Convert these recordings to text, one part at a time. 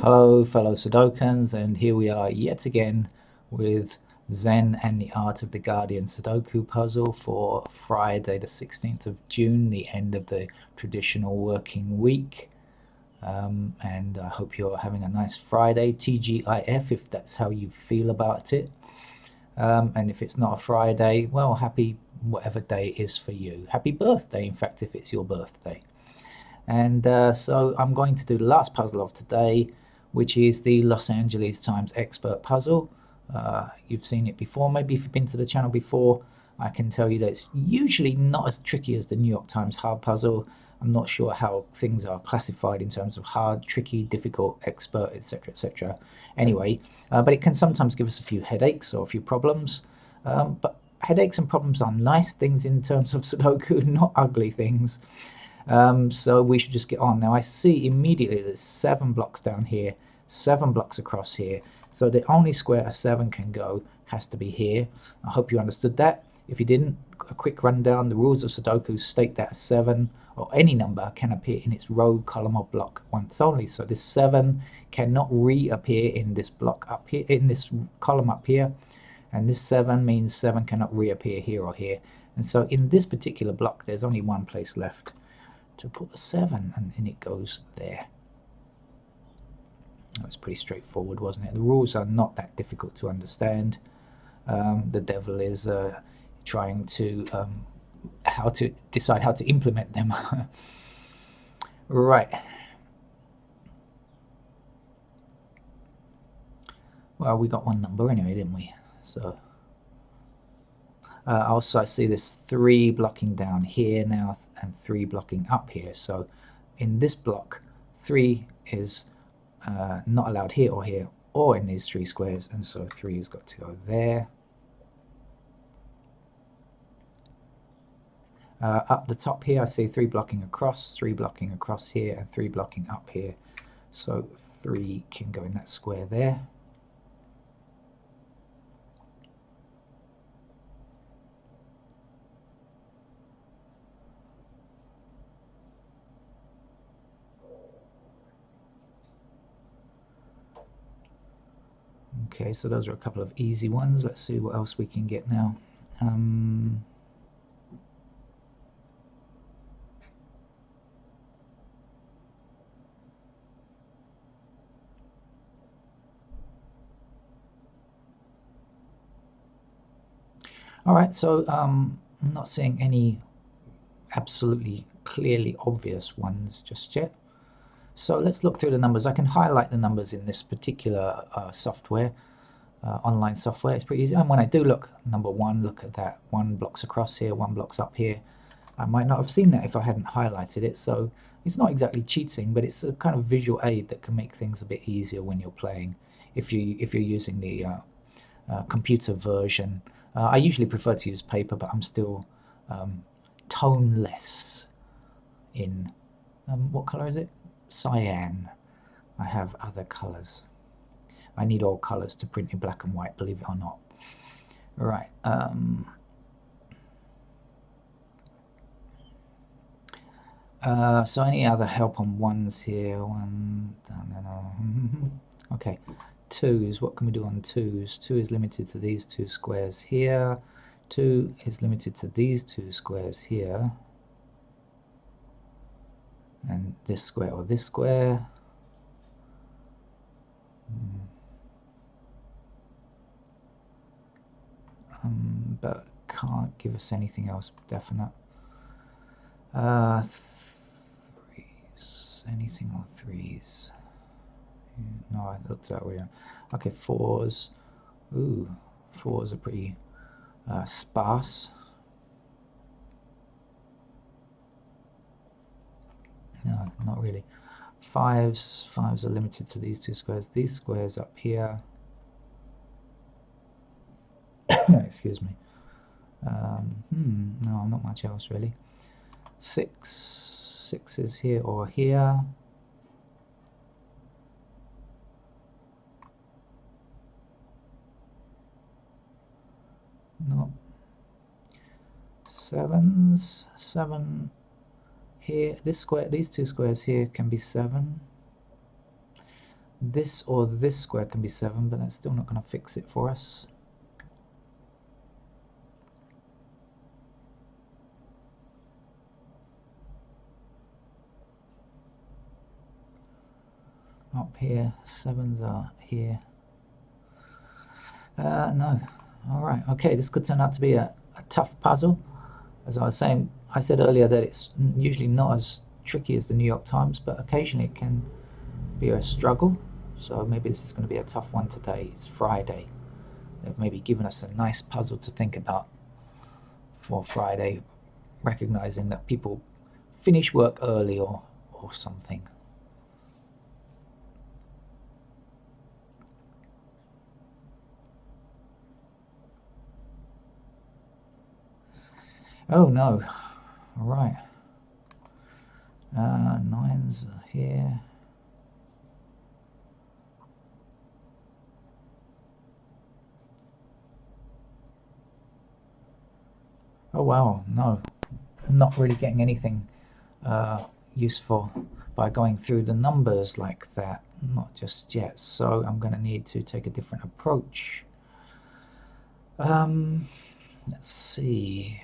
Hello fellow Sudokans, and here we are yet again with Zen and the Art of the Guardian Sudoku puzzle for Friday the 16th of June, the end of the traditional working week. And I hope you're having a nice Friday, TGIF, if that's how you feel about it. And if it's not a Friday, well, happy whatever day it is for you. Happy birthday, in fact, if it's your birthday. And so I'm going to do the last puzzle of today, which is the Los Angeles Times Expert puzzle. You've seen it before. Maybe if you've been to the channel before, I can tell you that it's usually not as tricky as the New York Times hard puzzle. I'm not sure how things are classified in terms of hard, tricky, difficult, expert, etc., etc. Anyway, but it can sometimes give us a few headaches or a few problems. But headaches and problems are nice things in terms of Sudoku, not ugly things. So we should just get on. Now I see immediately there's 7 blocks down here, 7 blocks across here. So the only square a 7 can go has to be here. I hope you understood that. If you didn't, a quick rundown. The rules of Sudoku state that a 7 or any number can appear in its row, column or block once only. So this 7 cannot reappear in this block up here, in this column up here. And this 7 means 7 cannot reappear here or here. And so in this particular block, there's only one place left to put a 7, and it goes there. That was pretty straightforward, wasn't it? The rules are not that difficult to understand. The devil is trying to decide how to implement them. Right. Well, we got one number anyway, didn't we? So also I see there's 3 blocking down here now and 3 blocking up here. So in this block, 3 is not allowed here or in these 3 squares, and so 3 has got to go there. Up the top here I see 3 blocking across, 3 blocking across here, and 3 blocking up here. So 3 can go in that square there. Okay, so those are a couple of easy ones. Let's see what else we can get now. All right, so I'm not seeing any absolutely clearly obvious ones just yet. So let's look through the numbers. I can highlight the numbers in this particular software, online software. It's pretty easy. And when I do look, number 1, look at that. 1 blocks across here, 1 blocks up here. I might not have seen that if I hadn't highlighted it. So it's not exactly cheating, but it's a kind of visual aid that can make things a bit easier when you're playing. If you're using the computer version, I usually prefer to use paper, but I'm still toneless in what color is it? Cyan. I have other colors. I need all colors to print in black and white, believe it or not. Right. So any other help on ones here? Okay. 2s, what can we do on 2s? 2 is limited to these 2 squares here. 2 is limited to these 2 squares here. And this square or this square. But can't give us anything else definite. 3s, anything on 3s? No, I looked that way. Okay, 4s. Ooh, 4s are pretty sparse. No, not really. 5s are limited to these 2 squares. These squares up here. Excuse me. No, not much else really. 6 is here or here. No. 7s. 7 here. This square, these 2 squares here can be 7. this or this square can be 7, but that's still not going to fix it for us. Up here, 7s are here. No. Alright, okay, this could turn out to be a tough puzzle. As I was saying, I said earlier that it's usually not as tricky as the New York Times, but occasionally it can be a struggle. So maybe this is going to be a tough one today. It's Friday. They've maybe given us a nice puzzle to think about for Friday, recognizing that people finish work early or something. Oh no. Alright. 9s are here. Oh wow, no. I'm not really getting anything useful by going through the numbers like that. Not just yet. So I'm going to need to take a different approach. Let's see.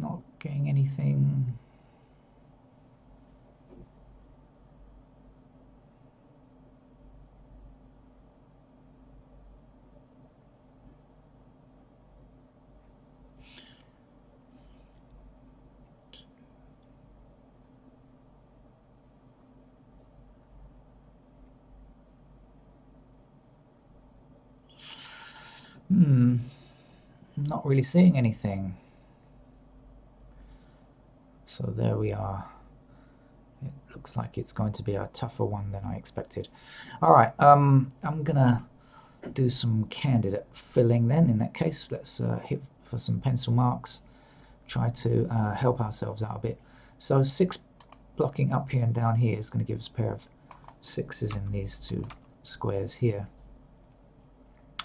Not getting anything. Not really seeing anything. So there we are. It looks like it's going to be a tougher one than I expected. All right, I'm gonna do some candidate filling then. In that case, let's hit for some pencil marks. Try to help ourselves out a bit. So 6 blocking up here and down here is going to give us a pair of 6s in these two squares here.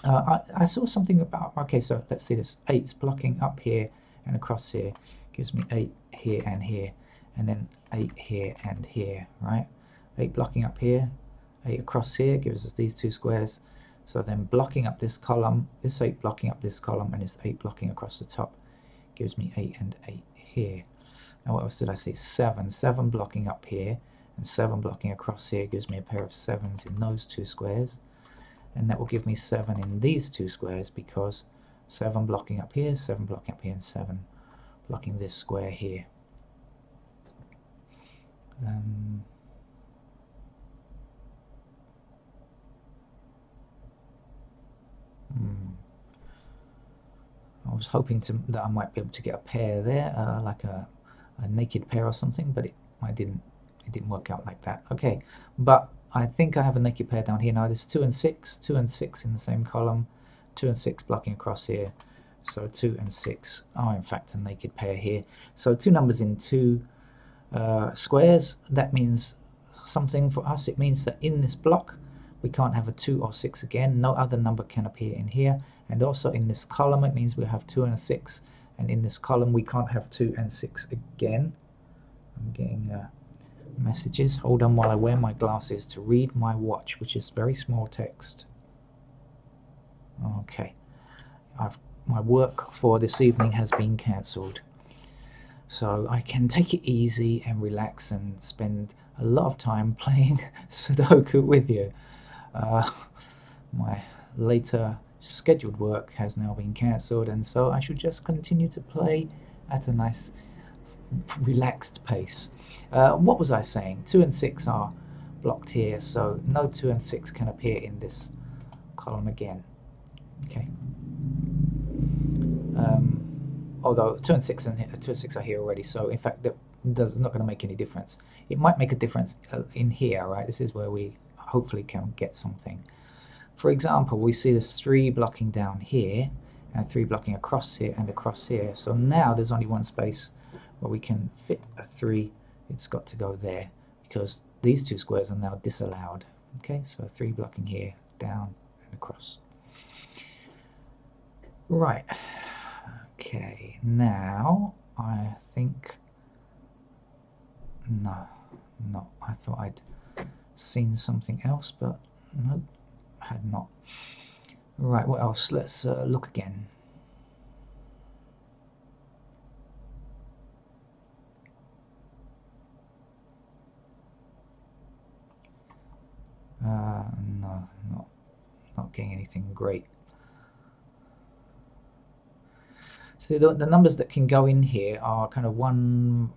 I saw something about, okay, so let's see this. 8 blocking up here and across here gives me 8 here and here, and then 8 here and here, right? 8 blocking up here, 8 across here gives us these two squares. So then blocking up this column, this 8 blocking up this column, and this 8 blocking across the top gives me 8 and 8 here. Now what else did I say? 7 blocking up here and 7 blocking across here gives me a pair of 7s in those two squares. And that will give me 7 in these two squares, because 7 blocking up here, 7 blocking up here, and 7 blocking this square here. I was hoping that I might be able to get a pair there, like a naked pair or something, but it didn't work out like that. Okay, but I think I have a naked pair down here now. There's 2 and 6, 2 and 6 in the same column, 2 and 6 blocking across here. So 2 and 6 are in fact a naked pair here. So 2 numbers in 2 squares. That means something for us. It means that in this block we can't have a 2 or 6 again. No other number can appear in here. And also in this column it means we have 2 and a 6. And in this column we can't have 2 and 6 again. I'm getting messages. Hold on while I wear my glasses to read my watch, which is very small text. Okay, my work for this evening has been cancelled, so I can take it easy and relax and spend a lot of time playing Sudoku with you. My later scheduled work has now been cancelled, and so I should just continue to play at a nice relaxed pace. What was I saying? 2 and 6 are blocked here, so no 2 and 6 can appear in this column again. Okay. Although 2 and 6 are here already, so in fact that does not going to make any difference. It might make a difference in here, right? This is where we hopefully can get something. For example, we see there's 3 blocking down here and 3 blocking across here and across here. So now there's only one space but we can fit a 3. It's got to go there because these two squares are now disallowed. Okay, so 3 blocking here, down and across. Right. Okay, now I think no, I thought I'd seen something else, but no, had not. Right, what else? Let's look again. No, not getting anything great. So the numbers that can go in here are kind of 1,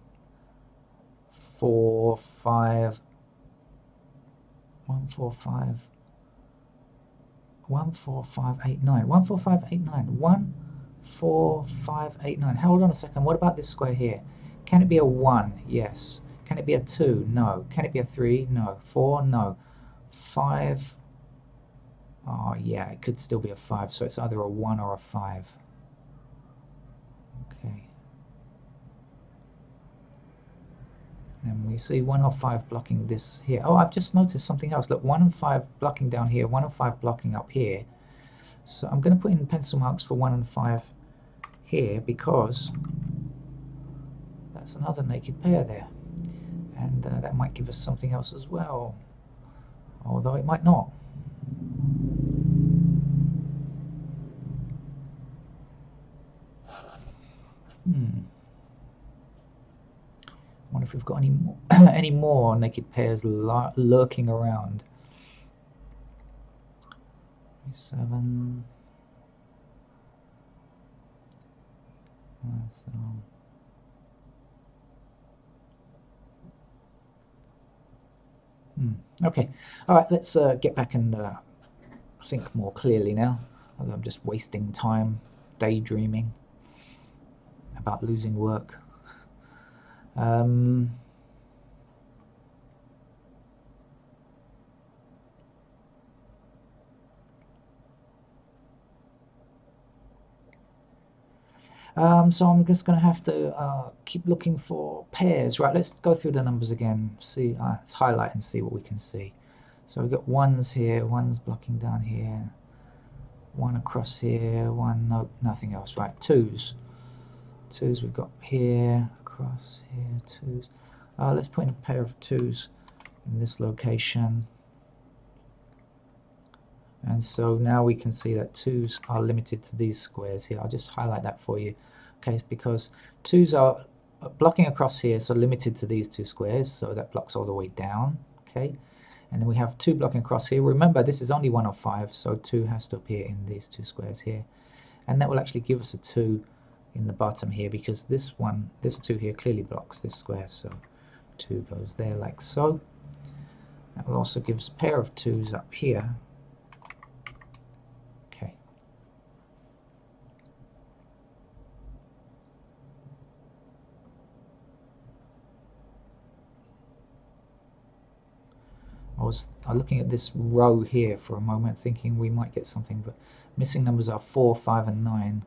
4, 5, 1, 4, 5, 1, 4, 5, 8, 9, 1, 4, 5, 8, 9, 1, 4, 5, 8, 9. Hold on a second, what about this square here? Can it be a 1? Yes. Can it be a 2? No. Can it be a 3? No. 4? No. 5? Oh yeah, it could still be a 5, so it's either a 1 or a 5. Okay. And we see 1 or 5 blocking this here. Oh, I've just noticed something else. Look, 1 and 5 blocking down here, 1 and 5 blocking up here. So I'm going to put in pencil marks for 1 and 5 here because that's another naked pair there. And that might give us something else as well. Although it might not. I wonder if we've got any more, any more naked pairs lurking around. 7. So. Okay, all right, let's get back and think more clearly now. I'm just wasting time daydreaming about losing work. So I'm just going to have to keep looking for pairs. Right, let's go through the numbers again. See, let's highlight and see what we can see. So we've got 1s here, 1s blocking down here, 1 across here, 1, no, nothing else. Right, 2s. 2s we've got here, across here, 2s. Let's put in a pair of 2s in this location. And so now we can see that 2s are limited to these squares here. I'll just highlight that for you. Okay, because 2s are blocking across here, so limited to these 2 squares, so that blocks all the way down. Okay, and then we have 2 blocking across here. Remember, this is only 1 of 5, so 2 has to appear in these 2 squares here. And that will actually give us a 2 in the bottom here, because this 2 here clearly blocks this square, so 2 goes there like so. That will also give us a pair of 2s up here. Okay. I was looking at this row here for a moment, thinking we might get something, but missing numbers are 4, 5, and 9.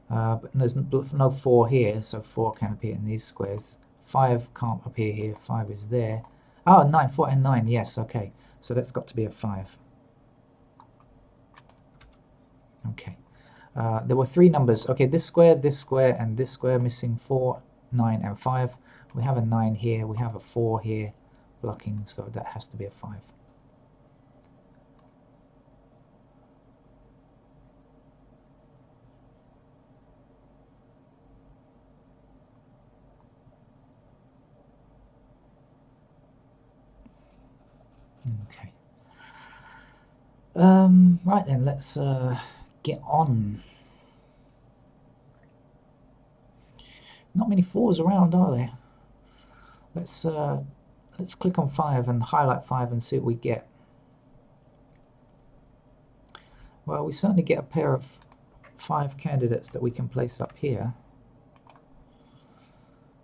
But there's no 4 here, so 4 can appear in these squares. 5 can't appear here, 5 is there. Oh, 9, 4 and 9, yes, okay. So that's got to be a 5. Okay. There were 3 numbers. Okay, this square, and this square, missing 4, 9, and 5. We have a 9 here, we have a 4 here blocking, so that has to be a 5. Okay. Right then, let's get on. Not many 4s around, are there? Let's click on 5 and highlight 5 and see what we get. Well, we certainly get a pair of 5 candidates that we can place up here.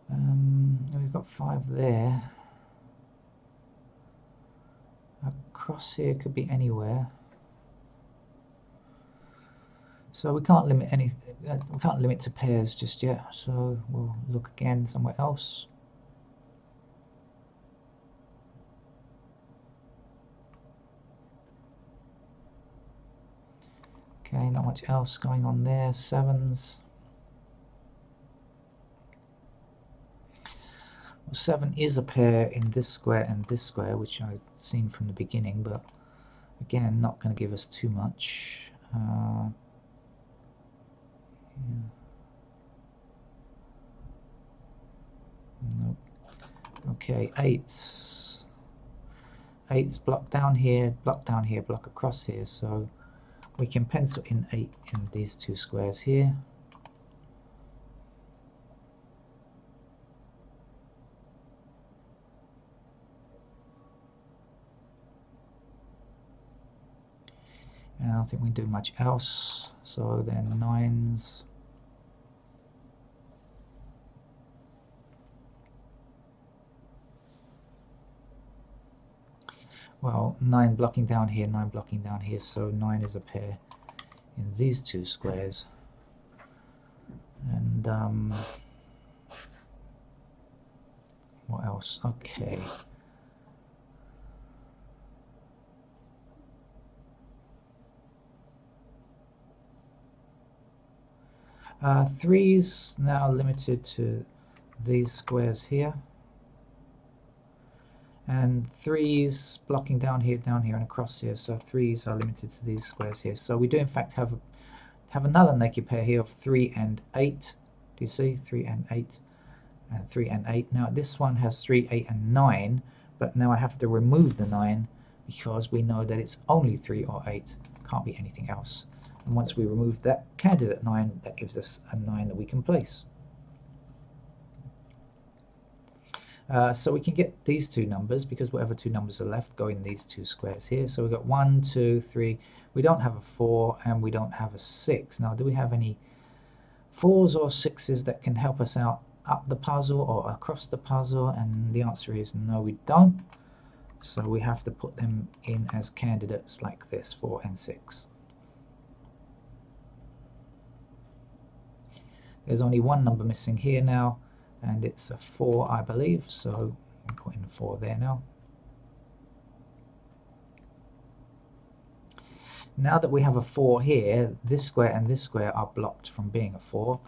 We've got 5 there. Across here could be anywhere. So we can't limit any. We can't limit to pairs just yet. So we'll look again somewhere else. Okay, not much else going on there. Sevens. Well, 7 is a pair in this square and this square, which I've seen from the beginning, but again, not going to give us too much. Yeah. Nope. Okay, 8s. 8's block down here, block down here, block across here, so we can pencil in 8 in these two squares here. And I don't think we can do much else, so then 9s. Well, 9 blocking down here, 9 blocking down here, so 9 is a pair in these two squares. And what else? Okay. Threes now limited to these squares here. And 3s blocking down here, and across here. So 3s are limited to these squares here. So we do in fact have another naked pair here of 3 and 8. Do you see? 3 and 8. And 3 and 8. Now this one has 3, 8 and 9. But now I have to remove the 9 because we know that it's only 3 or 8. Can't be anything else. And once we remove that candidate 9, that gives us a 9 that we can place. So we can get these two numbers because whatever two numbers are left go in these two squares here. So we've got 1, 2, 3. We don't have a 4 and we don't have a 6. Now, do we have any 4s or 6s that can help us out up the puzzle or across the puzzle? And the answer is no, we don't. So we have to put them in as candidates like this, 4 and 6. There's only one number missing here now, and it's a 4, I believe, so we'll put in a 4 there now. Now that we have a 4 here, this square and this square are blocked from being a 4,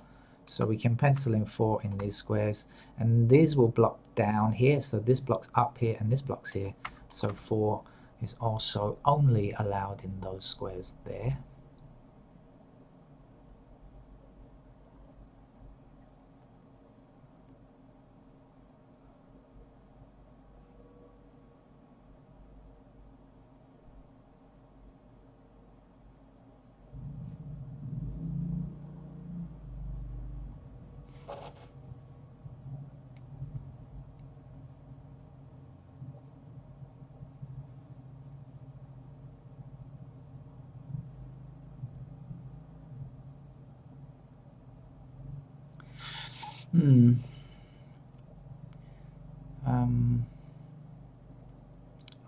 so we can pencil in 4 in these squares, and these will block down here, so this blocks up here and this blocks here, so 4 is also only allowed in those squares there.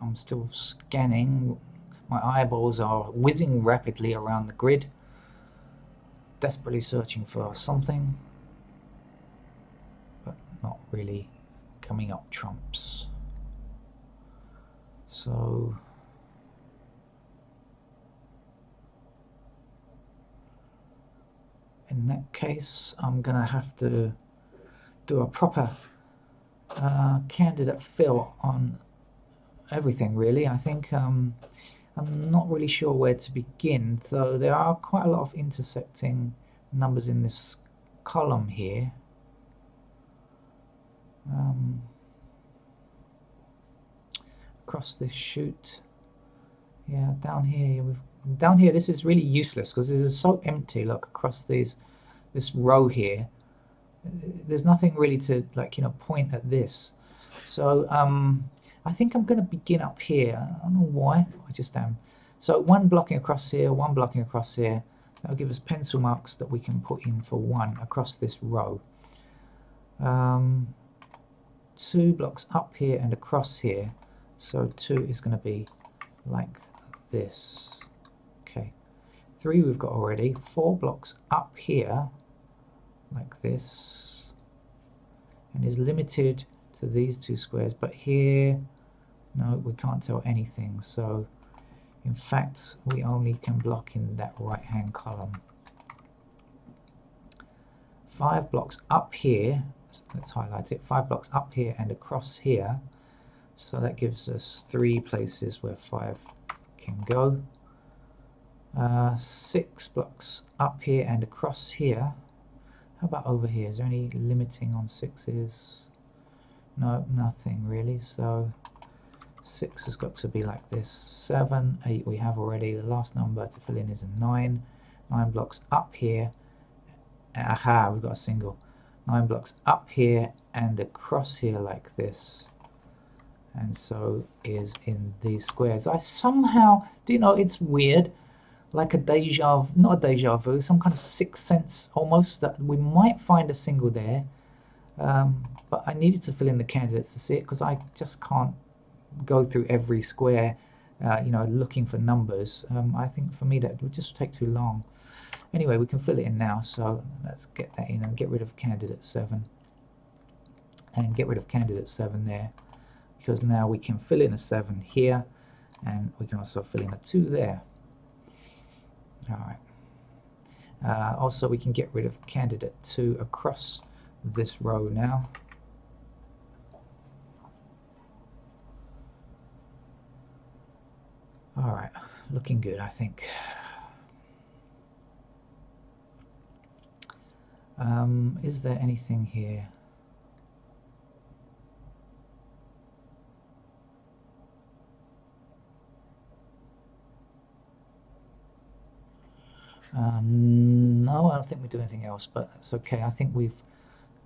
I'm still scanning. My eyeballs are whizzing rapidly around the grid, desperately searching for something, but not really coming up trumps. So in that case, I'm gonna have to do a proper candidate fill on everything, really. I think I'm not really sure where to begin. So there are quite a lot of intersecting numbers in this column here. Across this chute, yeah, down here this is really useless because this is so empty. Look, across this row here, there's nothing really to, like, you know, point at this. So I think I'm going to begin up here. I don't know why, I just am. So one blocking across here, one blocking across here. That'll give us pencil marks that we can put in for 1 across this row. 2 blocks up here and across here. So 2 is going to be like this. Okay. 3 we've got already. 4 blocks up here, like this, and is limited to these 2 squares. But here, no, we can't tell anything. So, in fact, we only can block in that right-hand column. 5 blocks up here, let's highlight it, 5 blocks up here and across here. So that gives us 3 places where 5 can go. 6 blocks up here and across here. How about over here? Is there any limiting on 6s? No, nothing really. So 6 has got to be like this. 7, 8 we have already. The last number to fill in is a 9. 9 blocks up here. Aha, we've got a single. 9 blocks up here and across here like this. And so is in these squares. I somehow, do you know, it's weird, like a deja, not a deja vu, some kind of sixth sense almost, that we might find a single there. But I needed to fill in the candidates to see it, because I just can't go through every square, you know, looking for numbers. I think for me that would just take too long. Anyway, we can fill it in now, so let's get that in and get rid of candidate 7. And get rid of candidate 7 there, because now we can fill in a 7 here, and we can also fill in a 2 there. Alright. Also, we can get rid of candidate 2 across this row now. Alright, looking good, I think. Is there anything here? No, I don't think we do anything else, but that's okay. I think we've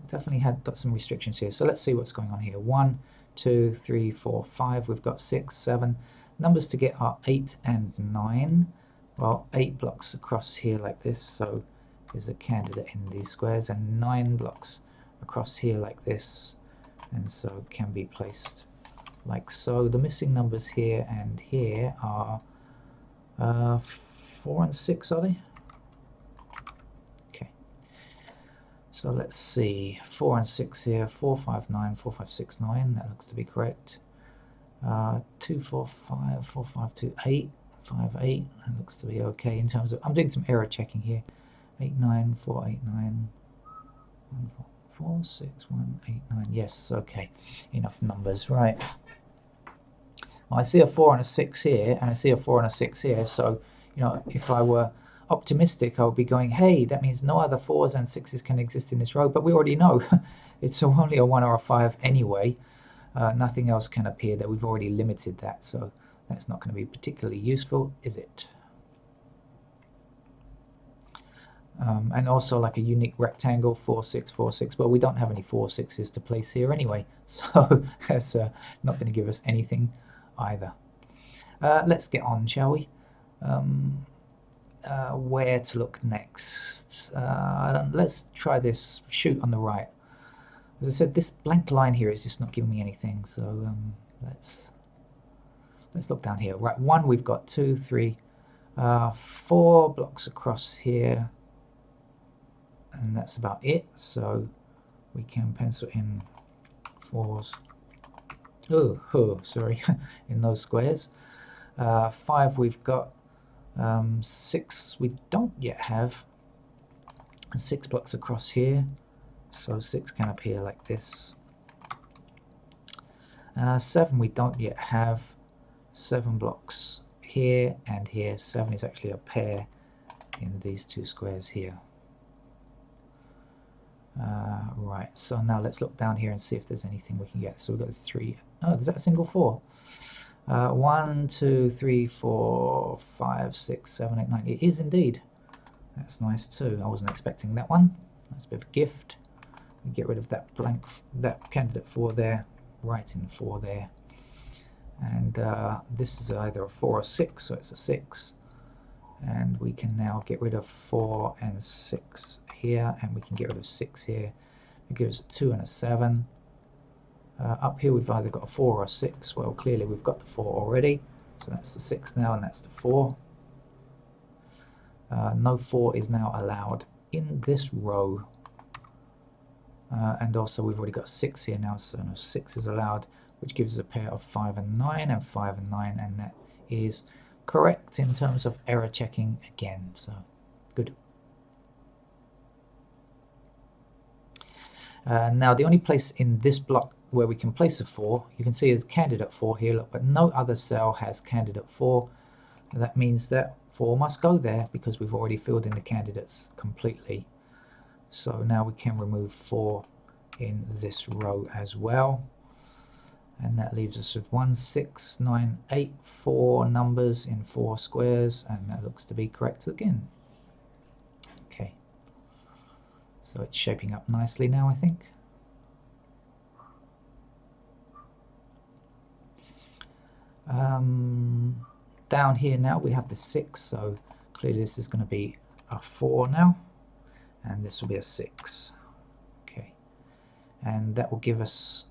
definitely got some restrictions here. So let's see what's going on here. 1, 2, 3, 4, 5. We've got 6, 7. Numbers to get are 8 and 9. Well, 8 blocks across here like this, so there's a candidate in these squares, and 9 blocks across here like this, and so can be placed like so. The missing numbers here and here are 4 and 6, are they? Okay. So let's see. 4 and 6 here. 4, 5, 9. 4, 5, 6, 9. That looks to be correct. 2, 4, 5. 4, 5, 2, 8. 5, 8. That looks to be okay in terms of. I'm doing some error checking here. 8, 9. 4, 8, 9. 1, 4, 6, 1, 8, 9. Yes, okay. Enough numbers, right. Well, I see a 4 and a 6 here, and I see a 4 and a 6 here, so, you know, if I were optimistic, I would be going, hey, that means no other 4s and 6s can exist in this row, but we already know it's only a 1 or a 5 anyway. Nothing else can appear there. We've already limited that, so that's not going to be particularly useful, is it? And also like a unique rectangle, 4, 6, 4, 6. Well, we don't have any 4, 6s to place here anyway, so that's not going to give us anything either. Let's get on, shall we? Where to look next? Let's try this shoot on the right. As I said, this blank line here is just not giving me anything, so let's look down here. Right, 1 we've got, 2, 3, 4 blocks across here, and that's about it. So we can pencil in 4s. Oh, sorry, in those squares. 5 we've got. 6 we don't yet have. And 6 blocks across here. So 6 can appear like this. 7 we don't yet have. 7 blocks here and here. 7 is actually a pair in these 2 squares here. Right, so now let's look down here and see if there's anything we can get. So we've got 3. Oh, is that a single 4? 1, 2, 3, 4, 5, 6, 7, 8, 9. It is indeed. That's nice too. I wasn't expecting that one. That's a bit of a gift. We get rid of that blank, that candidate 4 there, right in 4 there. And this is either a 4 or 6, so it's a 6. And we can now get rid of 4 and 6 here, and we can get rid of 6 here. It gives a 2 and a 7. Up here we've either got a 4 or a 6. Well, clearly we've got the 4 already, so that's the 6 now, and that's the 4. No 4 is now allowed in this row. And also we've already got 6 here now, so no 6 is allowed, which gives us a pair of 5 and 9, and 5 and 9, and that is correct in terms of error checking again, so good. Now the only place in this block where we can place a 4, you can see it's candidate 4 here, look, but no other cell has candidate 4. That means that 4 must go there because we've already filled in the candidates completely. So now we can remove 4 in this row as well. And that leaves us with 1, 6, 9, 8, 4 numbers in 4 squares, and that looks to be correct again. Okay. So it's shaping up nicely now, I think. Down here now we have the 6, so clearly this is going to be a 4 now, and this will be a 6. Okay, and that will give us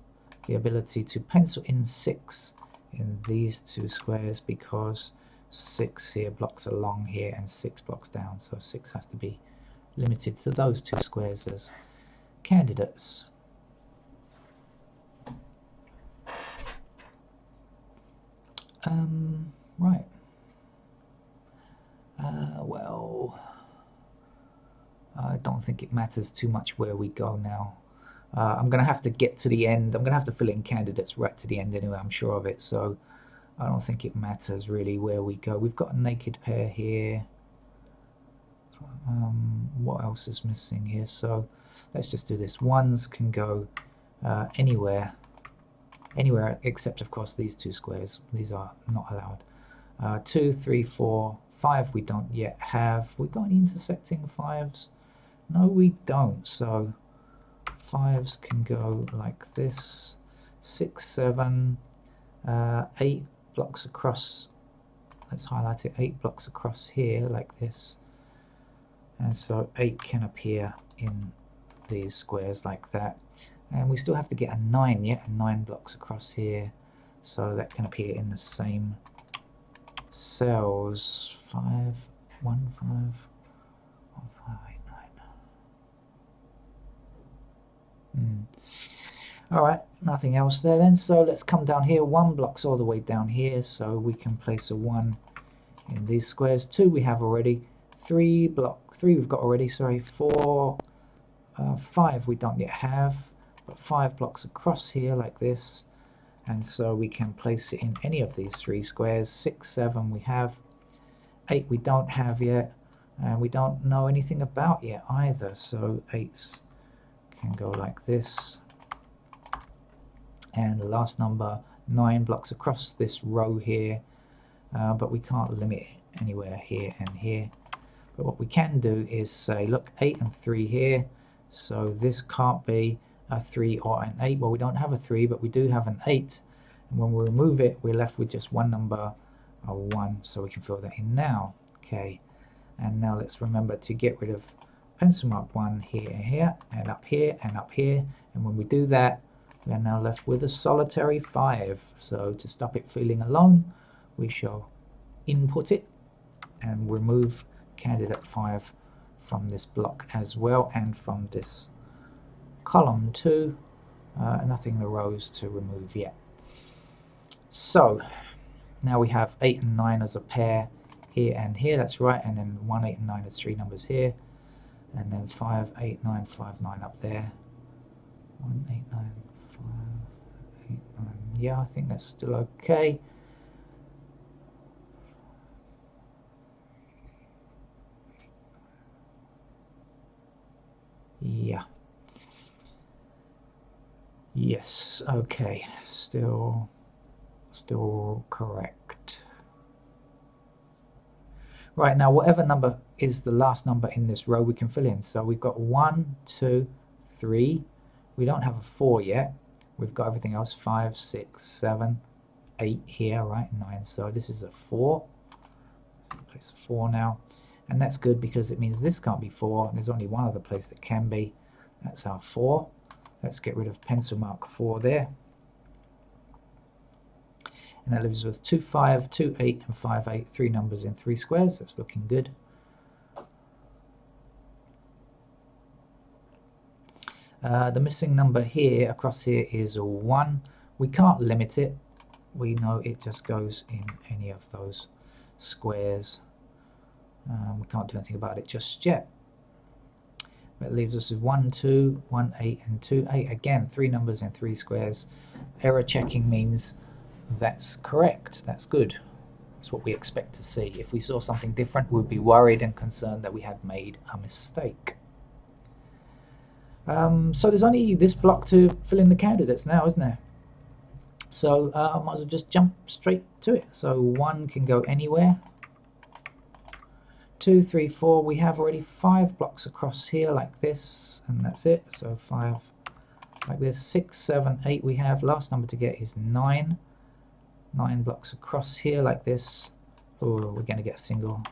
the ability to pencil in 6 in these 2 squares, because 6 here blocks along here and 6 blocks down, so 6 has to be limited to those 2 squares as candidates. Right. Well, I don't think it matters too much where we go now. I'm going to have to get to the end. I'm going to have to fill in candidates right to the end anyway, I'm sure of it, so I don't think it matters really where we go. We've got a naked pair here. What else is missing here? So let's just do this. 1s can go anywhere except of course these 2 squares. These are not allowed. 2, 3, 4, 5 we don't yet have. We got any intersecting 5s? No, we don't. So 5s can go like this. 6, 7, 8 blocks across. Let's highlight it. 8 blocks across here like this. And so 8 can appear in these squares like that. And we still have to get a 9 yet, 9 blocks across here. So that can appear in the same cells. 5, 1, 5, 1, 5, 8, 9. Alright, nothing else there then. So let's come down here. 1 blocks all the way down here, so we can place a 1 in these squares. 2 we have already. 3 we've got already, sorry. 4, 5 we don't yet have. But 5 blocks across here like this, and so we can place it in any of these 3 squares. 6, 7 we have. 8 we don't have yet, and we don't know anything about yet either, so 8s can go like this. And the last number, 9 blocks across this row here, but we can't limit it anywhere here and here. But what we can do is say, look, 8 and 3 here, so this can't be a 3 or an 8. Well, we don't have a 3, but we do have an 8, and when we remove it we're left with just one number, a 1, so we can fill that in now. Okay, and now let's remember to get rid of pencil mark 1 here and here, and up here and up here, and when we do that we are now left with a solitary 5. So to stop it feeling alone, we shall input it and remove candidate 5 from this block as well, and from this column 2. Nothing in the rows to remove yet. So now we have 8 and 9 as a pair here and here, that's right, and then 1, 8 and 9 is 3 numbers here, and then 5, 8, 9, 5, 9 up there. 1, 8, 9, 5, 8, 9. Yeah, I think that's still okay. Yeah. Yes, okay, still correct. Right, now whatever number is the last number in this row we can fill in. So we've got 1, 2, 3. We don't have a 4 yet. We've got everything else, 5, 6, 7, 8 here, right, 9. So this is a 4. So place a 4 now. And that's good because it means this can't be 4. There's only one other place that can be. That's our 4. Let's get rid of pencil mark 4 there. And that leaves us with 2, 5, 2, 8, and 5, 8. 3 numbers in 3 squares. That's looking good. The missing number here, across here, is a 1. We can't limit it. We know it just goes in any of those squares. We can't do anything about it just yet. That leaves us with 1, 2, 1, 8, and 2, 8. Again, 3 numbers in 3 squares. Error checking means that's correct. That's good. That's what we expect to see. If we saw something different, we'd be worried and concerned that we had made a mistake. So there's only this block to fill in the candidates now, isn't there? So I might as well just jump straight to it. So 1 can go anywhere. 2, 3, 4. We have already 5 blocks across here like this, and that's it. So 5 like this. 6, 7, 8 we have. Last number to get is 9. 9 blocks across here like this. Oh, we're going to get a single.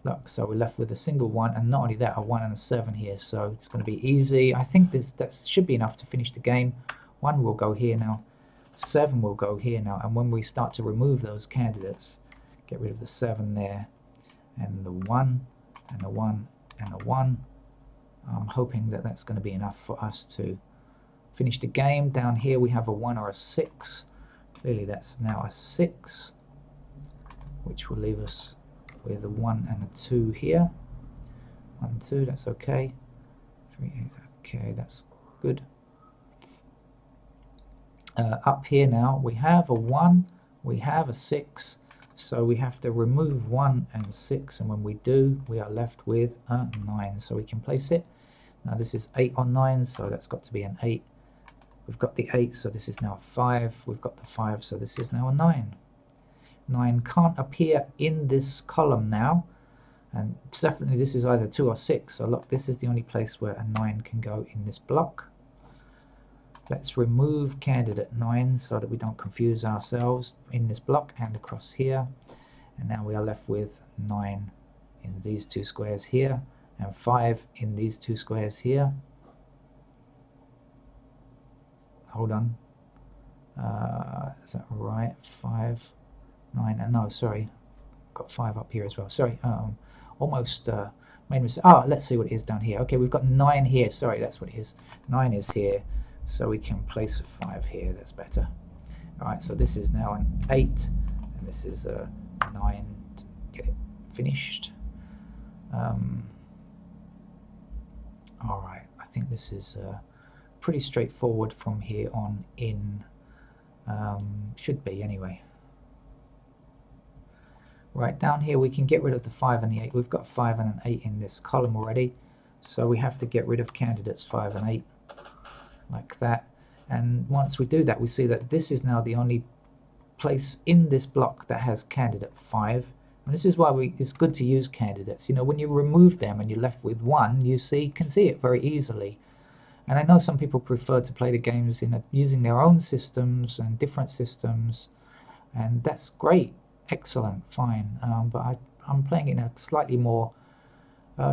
Look, so we're left with a single 1, and not only that, a 1 and a 7 here. So it's going to be easy. I think that should be enough to finish the game. 1 will go here now. 7 will go here now. And when we start to remove those candidates, get rid of the 7 there, and the 1, and the 1, and the 1. I'm hoping that that's going to be enough for us to finish the game. Down here we have a 1 or a 6. Clearly that's now a 6, which will leave us with a 1 and a 2 here. 1, 2, that's okay. 3, 8, okay, that's good. Up here now we have a 1, we have a 6, so we have to remove 1 and 6, and when we do, we are left with a 9, so we can place it. Now this is 8 on 9, so that's got to be an 8. We've got the 8, so this is now a 5. We've got the 5, so this is now a 9. 9 can't appear in this column now, and definitely this is either 2 or 6, so look, this is the only place where a 9 can go in this block. Let's remove candidate 9 so that we don't confuse ourselves in this block and across here. And now we are left with 9 in these 2 squares here, and 5 in these 2 squares here. Hold on. Is that right? 5, 9, and no, sorry. Got 5 up here as well. Sorry, almost made a mistake. Oh, let's see what it is down here. Okay, we've got 9 here. Sorry, that's what it is. 9 is here. So we can place a 5 here, that's better. Alright, so this is now an 8, and this is a 9 to get it finished. Alright, I think this is pretty straightforward from here on in. Should be anyway. Right, down here we can get rid of the 5 and the 8. We've got 5 and an 8 in this column already, so we have to get rid of candidates 5 and 8. Like that, and once we do that, we see that this is now the only place in this block that has candidate 5, and this is why it's good to use candidates. You know, when you remove them and you're left with 1, you can see it very easily. And I know some people prefer to play the games using their own systems and different systems, and that's great, excellent, fine. But I'm playing in a slightly more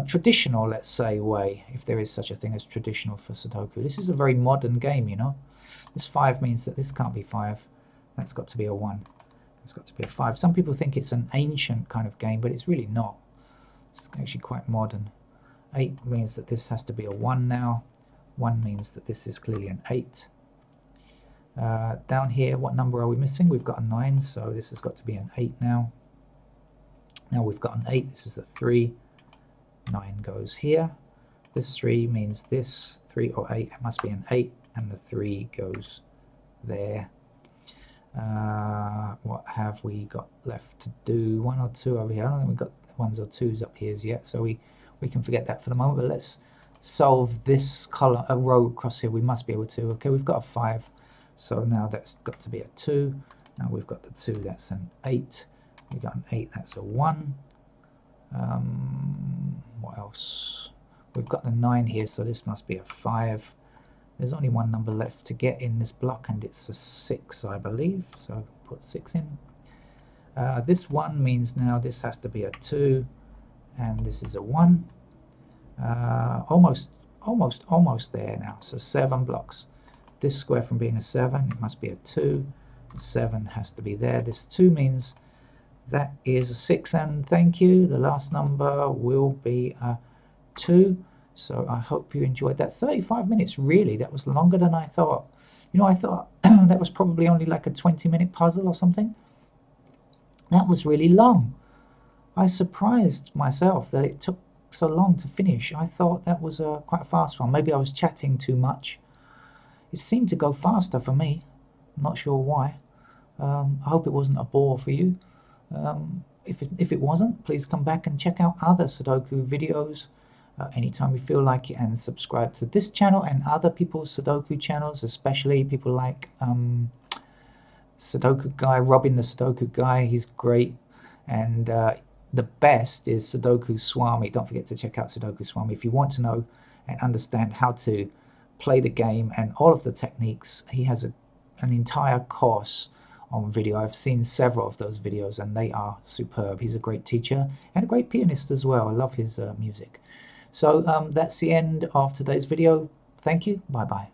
traditional, let's say, way, if there is such a thing as traditional for Sudoku. This is a very modern game, you know. This 5 means that this can't be 5. That's got to be a 1. It's got to be a 5. Some people think it's an ancient kind of game, but it's really not. It's actually quite modern. 8 means that this has to be a 1 now. 1 means that this is clearly an 8. Down here, what number are we missing? We've got a 9, so this has got to be an 8 now. Now we've got an 8, this is a 3. 9 goes here. This 3 means this 3 or 8 must be an 8, and the 3 goes there. What have we got left to do? 1 or 2 over here. I don't think we've got 1s or 2s up here yet, so we can forget that for the moment. But let's solve this column, a row across here. We must be able to. Okay, we've got a 5, so now that's got to be a 2. Now we've got the 2, that's an 8. We've got an 8, that's a 1. What else? We've got the 9 here, so this must be a 5. There's only one number left to get in this block, and it's a 6, I believe, so put 6 in. This 1 means now this has to be a 2, and this is a 1. Almost there now, so 7 blocks. This square from being a 7, it must be a 2. The 7 has to be there. This 2 means that is a 6, and thank you, the last number will be a 2. So I hope you enjoyed that. 35 minutes, really, that was longer than I thought. You know, I thought that was probably only like a 20-minute puzzle or something. That was really long. I surprised myself that it took so long to finish. I thought that was quite a fast one. Maybe I was chatting too much. It seemed to go faster for me. I'm not sure why. I hope it wasn't a bore for you. If it wasn't, please come back and check out other Sudoku videos anytime you feel like it, and subscribe to this channel and other people's Sudoku channels, especially people like Sudoku Guy, Robin the Sudoku Guy. He's great. And the best is Sudoku Swami. Don't forget to check out Sudoku Swami if you want to know and understand how to play the game and all of the techniques. He has an entire course on video. I've seen several of those videos and they are superb. He's a great teacher and a great pianist as well. I love his music. So that's the end of today's video. Thank you. Bye bye.